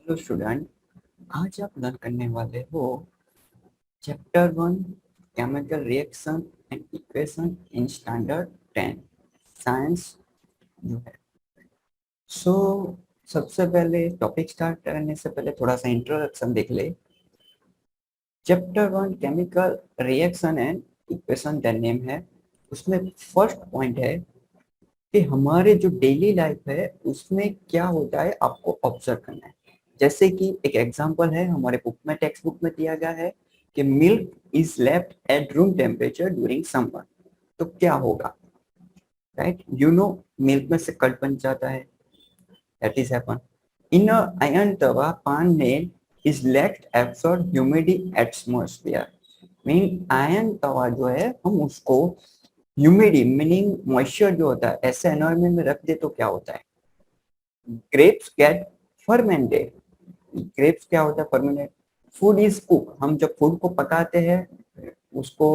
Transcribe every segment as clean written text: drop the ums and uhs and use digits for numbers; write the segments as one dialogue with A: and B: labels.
A: Hello student, आज आप learn करने वाले हो chapter 1 chemical reaction and equation in standard 10 science जो है। सो सबसे पहले टॉपिक स्टार्ट करने से पहले थोड़ा सा इंट्रोडक्शन देख ले। Chapter 1 chemical reaction and equation the name है। उसमें फर्स्ट पॉइंट है कि हमारे जो डेली लाइफ है उसमें क्या होता है आपको ऑब्जर्व करना है। जैसे कि एक एग्जांपल है हमारे बुक में, टेक्स्ट बुक में दिया गया है कि milk is left at room temperature during summer. तो क्या होगा, राइट? यू नो, मिल्क में से कर्ड बन जाता है, that is happen in iron tawa pan nail is left absorb humidity atmosphere. Mean iron tawa जो है हम उसको ह्यूमिडिटी मीनिंग मॉइस्चर जो होता है ऐसे एनवायरनमेंट में रख दे तो क्या होता है, ग्रेप्स गेट फर्मेंटेड। ग्रेप्स क्या होता है, फर्मेंटेड। फूड इज कुक, हम जब फूड को पकाते हैं उसको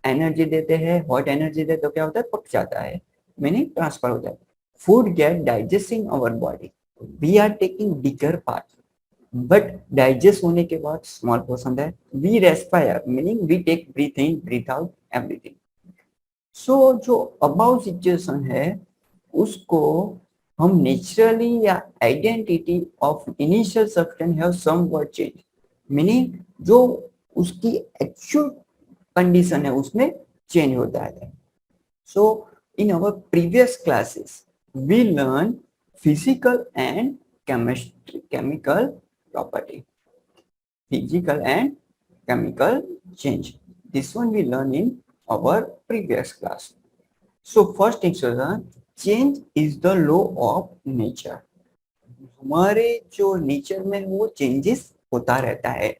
A: एनर्जी देते हैं, हॉट एनर्जी देते तो क्या होता है, पक जाता है, मीनिंग ट्रांसफर हो जाता है। Food get digest in our body, we are taking bigger part, but digest होने के बाद स्मॉल पोर्शन है। We respire meaning we take breath in breath out everything. So जो अबाउ सिचुएशन है उसको हम नेचुरली या identity of initial substance have something change, meaning जो उसकी एक्चुअल कंडीशन है उसमें चेंज होता है। So in our previous classes we learn physical and chemistry chemical property, physical and chemical change. This one we learn in our previous class. So first expression, change is the law of nature. हमारे जो nature में वो changes होता रहता है।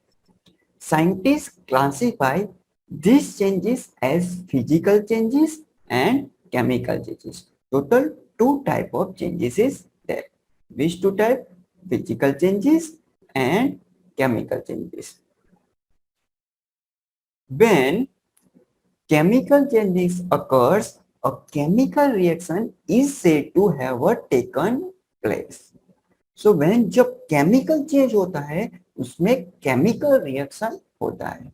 A: Scientist classify this changes as physical changes and chemical changes. Total two type of changes is there, which two type, physical changes and chemical changes. When chemical changes occurs, a chemical reaction is said to have taken place. So when जब chemical change होता है उसमें chemical reaction होता है।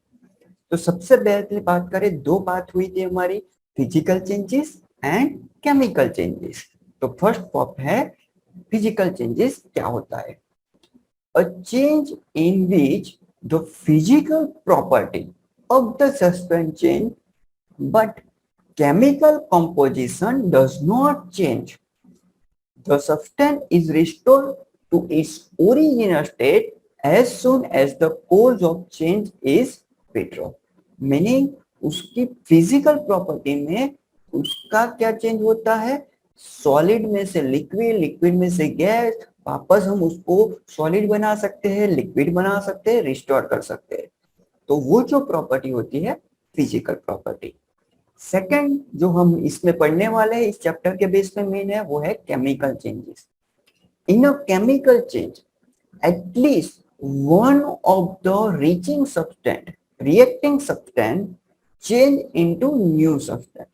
A: तो सबसे पहले बात करें, दो बात हुई थी हमारी, physical changes and chemical changes. तो फर्स्ट पॉप है फिजिकल चेंजेस क्या होता है, a change in which the physical property of the substance change but chemical composition does not change. The substance is restored to its original state as soon as the cause of change is withdrawn. Meaning उसकी physical property में उसका क्या change होता है, solid में से liquid, liquid में से गैस, वापस हम उसको सॉलिड बना सकते हैं, लिक्विड बना सकते हैं, रिस्टोर कर सकते हैं। तो वो जो प्रॉपर्टी होती है फिजिकल प्रॉपर्टी। सेकंड जो हम इसमें पढ़ने वाले हैं इस चैप्टर के बेस पे मेन है वो है chemical changes. In a chemical change at least one of the reaching substance reacting substance change into new substance.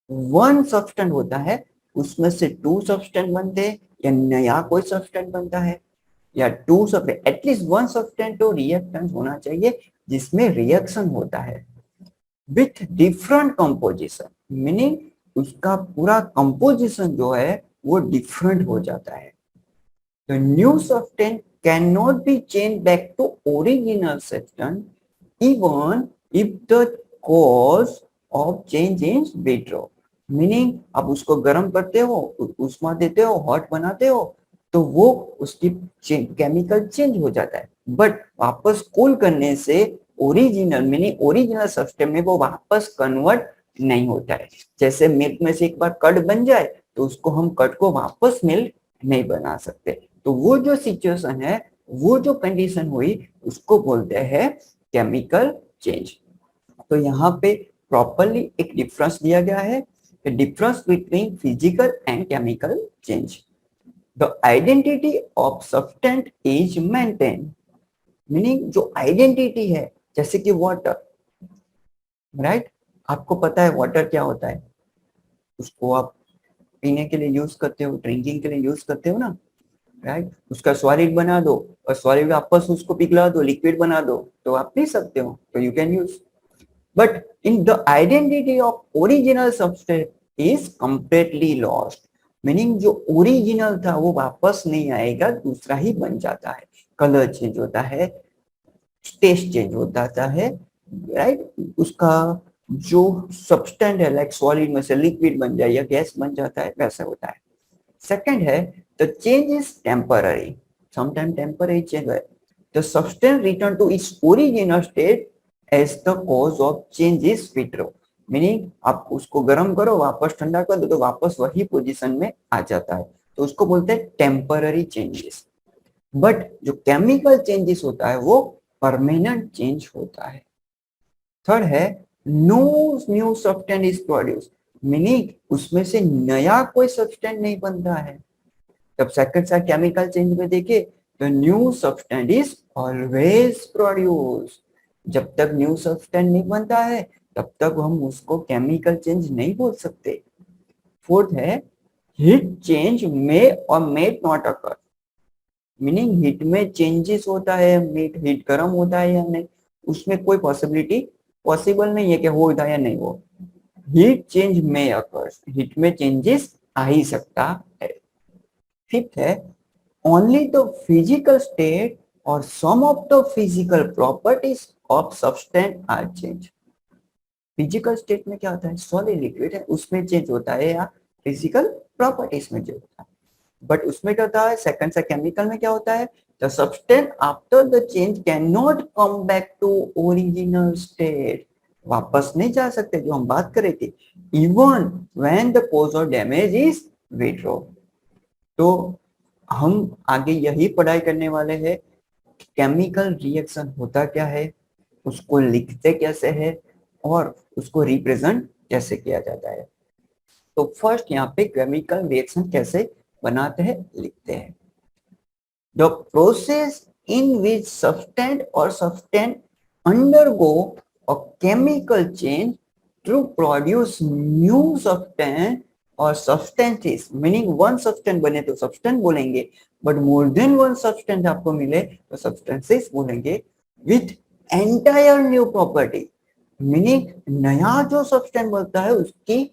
A: One substance होता है उसमें से टू सब्सटेंस बनते हैं या नया कोई सब्सटेंस बनता है, या two substance, at least one substance तो रिएक्टेंस होना चाहिए जिसमें रिएक्शन होता है विथ डिफरेंट कंपोजिशन, मीनिंग उसका पूरा कंपोजिशन जो है वो डिफरेंट हो जाता है। The new substance can not be change back to original substance even if the cause of change is withdraw. Meaning आप उसको गर्म करते हो, उष्मा देते हो, हॉट बनाते हो तो वो उसकी केमिकल चेंज हो जाता है, बट वापस कूल करने से ओरिजिनल मीनिंग ओरिजिनल सब्सटेंस में वो वापस कन्वर्ट नहीं होता है। जैसे मिल्क में से एक बार कर्ड बन जाए तो उसको हम कर्ड को वापस मिल्क नहीं बना सकते। तो वो जो सिचुएशन है, वो जो कंडीशन हुई उसको बोलते हैं केमिकल चेंज। तो यहाँ पे प्रॉपरली एक डिफरेंस दिया गया है, difference between physical and chemical change. The identity of substance is maintain, meaning जो आइडेंटिटी है जैसे कि वाटर, राइट? आपको पता है वाटर क्या होता है, उसको आप पीने के लिए यूज करते हो, ड्रिंकिंग के लिए यूज करते हो ना, राइट, उसका सॉलिड बना दो और सॉलिड वापस उसको पिघला दो, लिक्विड बना दो, तो आप पी सकते हो, तो you can use. But in the identity of original substance is completely lost, meaning जो ओरिजिनल था वो वापस नहीं आएगा, दूसरा ही बन जाता है, कलर चेंज होता है, टेस्ट चेंज हो जाता है, राइट, उसका जो सब्सटेंस है लाइक सॉलिड में से लिक्विड बन जाए या गैस बन जाता है, वैसा होता है। सेकंड है the change is temporary, sometime temporary change है, the substance return to its original state as the cause of change is withdraw, meaning आप उसको गर्म करो वापस ठंडा कर दो तो वापस वही पोजीशन में आ जाता है, तो उसको बोलते हैं टेम्पररी चेंजेस। बट जो केमिकल चेंजेस होता है वो परमानेंट चेंज होता है। थर्ड है no new substance is produce, meaning उसमें से नया कोई सब्सटेंस नहीं बनता है। जब सेकंड सा केमिकल चेंज में देखे तो new substance is always produce, जब तक न्यू सब्सटेंस नहीं बनता है तब तक हम उसको केमिकल चेंज नहीं बोल सकते। फोर्थ है हीट चेंज मे और may not occur, meaning heat में चेंजेस होता है, हीट गर्म होता है या नहीं, उसमें कोई पॉसिबिलिटी पॉसिबल नहीं है कि होता है या नहीं हो, हीट चेंज में अकर्स, हीट में चेंजेस आ ही सकता है। फिफ्थ है ओनली द फिजिकल स्टेट और some of the physical properties of substance are change, physical state में क्या होता है, सॉलिड लिक्विड है उसमें चेंज होता है या फिजिकल प्रॉपर्टीज में चेंज होता है। बट उसमें क्या होता है, सेकंड सा केमिकल में क्या होता है, the substance after the change can not come back to original state, वापस नहीं जा सकते, जो हम बात कर रहे थे, even when the cause of damage is withdraw. तो हम आगे यही पढ़ाई करने वाले हैं, केमिकल रिएक्शन होता क्या है, उसको लिखते कैसे है और उसको रिप्रेजेंट कैसे किया जाता है। तो फर्स्ट यहाँ पे केमिकल रिएक्शन कैसे बनाते हैं लिखते हैं। The process in which substance और substance undergo a chemical change to produce new substance और सब्सटेंसेस, मीनिंग वन सब्सटेंस बने तो सब्सटेंस बोलेंगे, but more than one substance आपको मिले तो सब्सटेंसेस बोलेंगे, with entire new property, meaning नया जो सब्सटेंस बनता है उसकी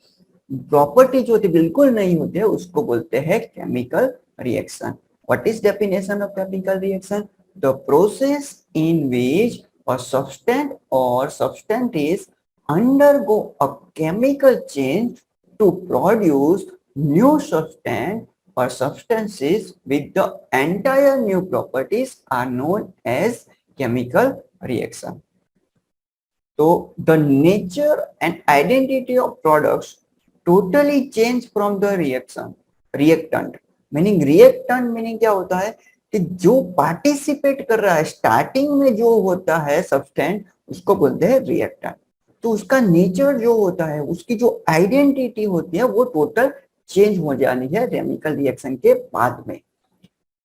A: प्रॉपर्टी जो होती बिल्कुल नहीं होती है उसको बोलते हैं chemical reaction. What is definition of chemical reaction, the process in which a substance or substances undergo a chemical change to produce new substance or substances with the entire new properties are known as chemical reaction. So the nature and identity of products totally change from the reactant, meaning क्या होता है कि जो participate कर रहा है starting में जो होता है सब्सटेंस उसको बोलते हैं रिएक्टेंट, तो उसका नेचर जो होता है उसकी जो आइडेंटिटी होती है वो टोटल चेंज हो जानी है केमिकल रिएक्शन के बाद में।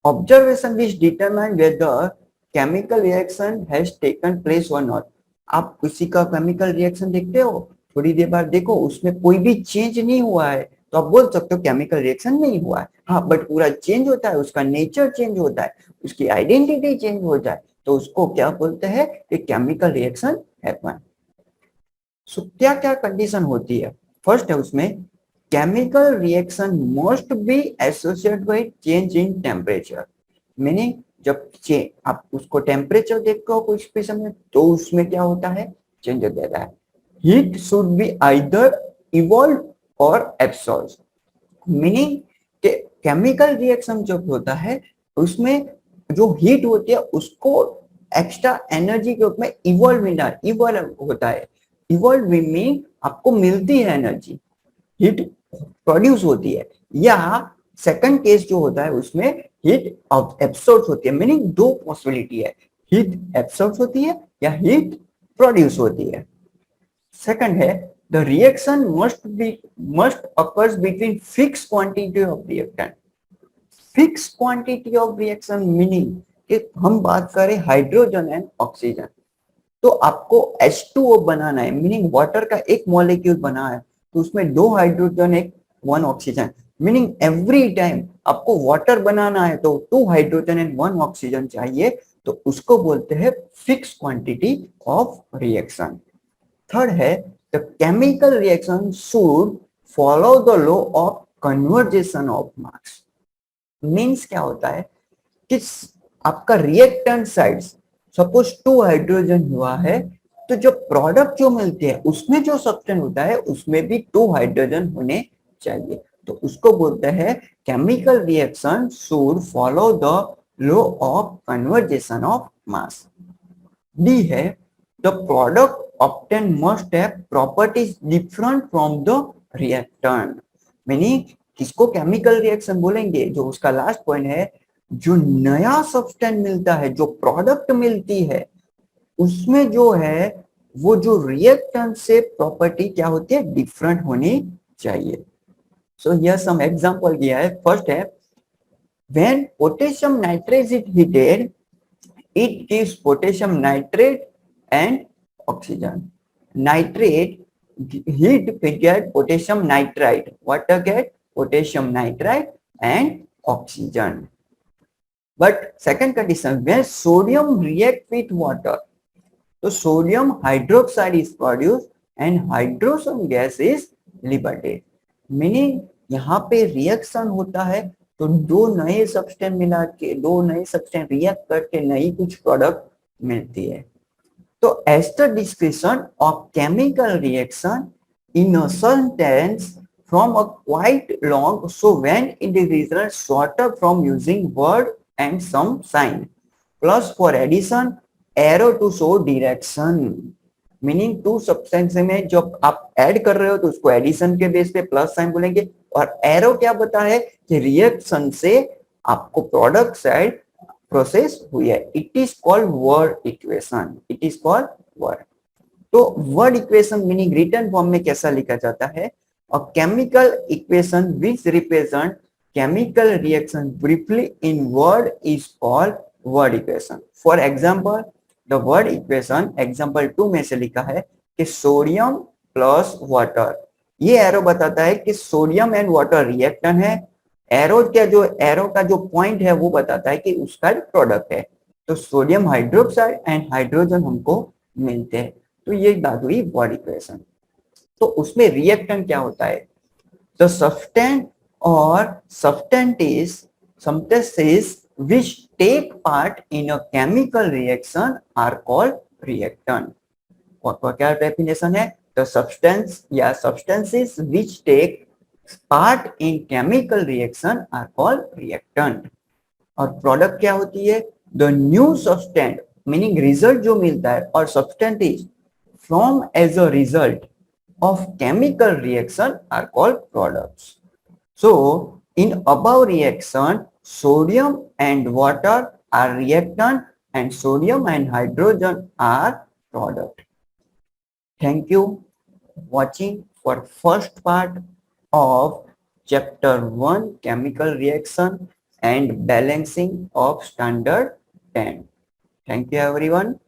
A: Observation which determine whether chemical reaction has taken place और नॉट, आप किसी का केमिकल रिएक्शन देखते हो थोड़ी देर बाद देखो उसमें कोई भी चेंज नहीं हुआ है तो आप बोल सकते हो केमिकल रिएक्शन नहीं हुआ है, हाँ बट पूरा चेंज होता है, उसका नेचर चेंज होता है, उसकी आइडेंटिटी चेंज हो जाए तो उसको क्या बोलते हैं कि केमिकल रिएक्शन हैपन। सो क्या क्या कंडीशन होती है, फर्स्ट है उसमें chemical reaction must be associated with change in temperature, meaning जब आप उसको टेम्परेचर देखते हो कुछ भी समय तो उसमें क्या होता है चेंज हो जाता है। Heat should be either evolve और एब्सॉर्ब, मीनिंग केमिकल रिएक्शन जब होता है उसमें जो हीट होती है उसको एक्स्ट्रा एनर्जी के रूप में इवॉल्व होता है, इवॉल्व मीन आपको मिलती है एनर्जी, हीट प्रोड्यूस होती है, या सेकंड केस जो होता है उसमें हीट एब्सॉर्ब होती है, मीनिंग दो पॉसिबिलिटी है, हीट एब्सॉर्ब होती है या हीट प्रोड्यूस होती है। सेकंड है the reaction must occurs between fixed quantity of reactant, fixed quantity of reaction meaning कि हम बात करें हाइड्रोजन एंड ऑक्सीजन, तो आपको H2O बनाना है, मीनिंग वाटर का एक मॉलिक्यूल बना है तो उसमें दो हाइड्रोजन एक one oxygen, meaning every time आपको वाटर बनाना है तो 2 हाइड्रोजन एंड 1 ऑक्सीजन चाहिए, तो उसको बोलते हैं fix quantity of reaction. Third है the chemical reaction should follow the law of conservation of mass. Means क्या होता है कि आपका रिएक्टेंट साइड सपोज 2 हाइड्रोजन हुआ है, तो जो प्रोडक्ट जो मिलती है उसमें जो सब्सटेंस होता है उसमें भी 2 हाइड्रोजन होने चाहिए, तो उसको बोलते हैं chemical reaction should follow the law of conservation of mass. D है the product obtain must have properties different from the reactant. Meaning किसको केमिकल रिएक्शन बोलेंगे, जो उसका लास्ट पॉइंट है, जो नया सब्सटेंस मिलता है, जो प्रोडक्ट मिलती है उसमें जो है वो जो रिएक्टेंट से प्रॉपर्टी क्या होती है, डिफरेंट होनी चाहिए। सो हियर सम एग्जांपल दिया है। फर्स्ट है when potassium nitrate is heated it gives potassium nitrate and oxygen. Nitrate heat will get potassium nitrite. Water get potassium nitrite and oxygen. But second condition, when sodium react with water, so sodium hydroxide is produced and hydrogen gas is liberated. Meaning यहाँ पे reaction होता है तो दो नए substance मिला के, दो नए सब्सटेंस रिएक्ट करके नई कुछ प्रोडक्ट मिलती है। तो as the description of chemical reaction in a sentence from a quite long, so when it is written shorter from using word and some sign plus for addition arrow to show direction। Meaning two substance में जब आप add कर रहे हो तो उसको addition के base पे प्लस साइन बोलेंगे, और एरो क्या बता है कि रिएक्शन से आपको प्रोडक्ट साइड प्रोसेस हुई है। It is called word equation, it is called word. तो word equation meaning written form में कैसा लिखा जाता है, a chemical equation which represent chemical reaction briefly in word is called word equation. For example the word equation example 2 में से लिखा है कि सोडियम प्लस वाटर, ये एरो बताता है कि सोडियम एंड वाटर रिएक्टेंट है, एरो का जो पॉइंट है वो बताता है कि उसका प्रोडक्ट है, तो सोडियम हाइड्रोक्साइड एंड हाइड्रोजन हमको मिलते हैं। तो ये बात हुई वर्ड इक्वेशन। तो उसमें रिएक्टेंट क्या होता है, द सब्सटेंस और substances which take part in a chemical reaction are called reactant। और क्या डेफिनेशन है, द सब्सटेंस या substances which take part in chemical reaction are called reactant। और प्रोडक्ट क्या होती है, the new substance meaning result जो मिलता है, और substance from as a result of chemical reaction are called products। So in above reaction sodium and water are reactant and sodium and hydrogen are product। Thank you watching for first part of chapter 1 chemical reaction and balancing of standard 10। Thank you everyone।